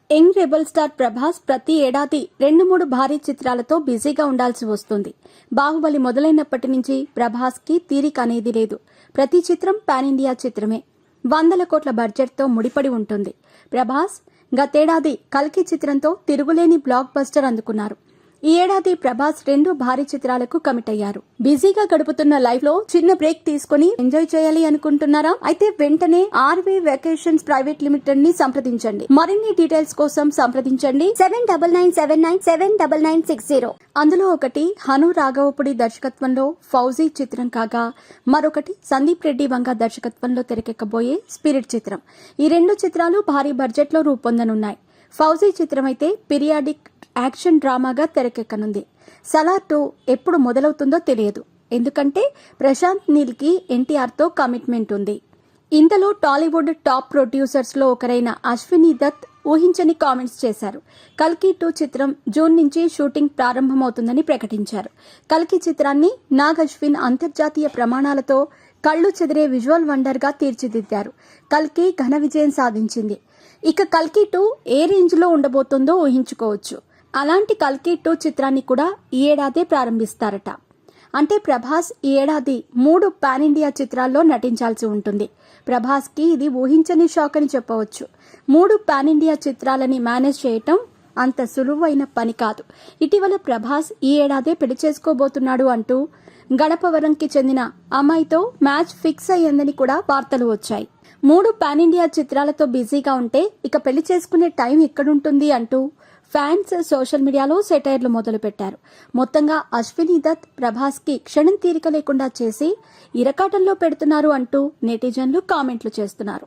Young rebel star Prabhas ప్రతి ఏడాది 2-3 భారీ చిత్రాలతో బిజీగా ఉండాల్సి వస్తుంది. బాహుబలి మొదలైనప్పటి నుంచి ప్రభాస్ కి తీరిక అనేది లేదు. ప్రతి చిత్రం పాన్ ఇండియా చిత్రమే. 100 కోట్ల బడ్జెట్తో ముడిపడి ఉంటుంది. ప్రభాస్ గతేడాది కల్కి చిత్రంతో తిరుగులేని బ్లాక్ బస్టర్ అందుకున్నారు. ఈ ఏడాది ప్రభాస్ 2 భారీ చిత్రాలకు కమిట్ అయ్యారు. బిజీగా గడుపుతున్న లైఫ్ లో చిన్న బ్రేక్ తీసుకుని ఎంజాయ్ చేయాలి అనుకుంటున్నారా? అయితే వెంటనే ఆర్వీ వెకేషన్స్ ప్రైవేట్ లిమిటెడ్ ని సంప్రదించండి. మరిన్ని డీటెయిల్స్ కోసం సంప్రదించండి 7997979960. అందులో ఒకటి హను రాఘవపుడి దర్శకత్వంలో ఫౌజీ చిత్రం కాగా, మరొకటి సందీప్ రెడ్డి వంగ దర్శకత్వంలో తెరకెక్కబోయే స్పిరిట్ చిత్రం. ఈ 2 చిత్రాలు భారీ బడ్జెట్ లో రూపొందనున్నాయి. ఫౌజీ చిత్రం అయితే పీరియాడిక్ యాక్షన్ డ్రామాగా తెరకెక్కనుంది. సలార్ 2 ఎప్పుడు మొదలవుతుందో తెలియదు. ఎందుకంటే ప్రశాంత్ నీల్ కి ఎన్టీఆర్ తో కమిట్మెంట్ ఉంది. ఇంతలో టాలీవుడ్ టాప్ ప్రొడ్యూసర్స్ లో ఒకరైన అశ్విని దత్ ఊహించని కామెంట్స్ చేశారు. కల్కి 2 చిత్రం జూన్ నుంచి షూటింగ్ ప్రారంభమవుతుందని ప్రకటించారు. కల్కి చిత్రాన్ని నాగ్ అశ్విన్ అంతర్జాతీయ ప్రమాణాలతో కళ్లు చెదిరే విజువల్ వండర్ గా తీర్చిదిద్దారు. కల్కి ఘన విజయం సాధించింది. ఇక కల్కి 2 ఏ రేంజ్ లో ఉండబోతుందో ఊహించుకోవచ్చు. అలాంటి కల్కి 2 చిత్రాన్ని కూడా ఈ ఏడాదే ప్రారంభిస్తారట. అంటే ప్రభాస్ ఈ ఏడాది 3 పాన్ ఇండియా చిత్రాల్లో నటించాల్సి ఉంటుంది. ప్రభాస్ కి ఇది ఊహించని షాక్ అని చెప్పవచ్చు. 3 పాన్ ఇండియా చిత్రాలని మేనేజ్ చేయటం అంత సులువైన పని కాదు. ఇటీవల ప్రభాస్ ఈ ఏడాదే పెళ్లి చేసుకోబోతున్నాడు అంటూ గణపవరంకి చెందిన అమ్మాయితో మ్యాచ్ ఫిక్స్ అయ్యిందని కూడా వార్తలు వచ్చాయి. 3 పాన్ ఇండియా చిత్రాలతో బిజీగా ఉంటే ఇక పెళ్లి చేసుకునే టైం ఎక్కడుంటుంది అంటూ ఫ్యాన్స్ సోషల్ మీడియాలో సెటైర్లు మొదలుపెట్టారు. మొత్తంగా అశ్విని దత్ ప్రభాస్ కి క్షణం తీరిక లేకుండా చేసి ఇరకాటంలో పెడుతున్నారు అంటూ నెటిజన్లు కామెంట్లు చేస్తున్నారు.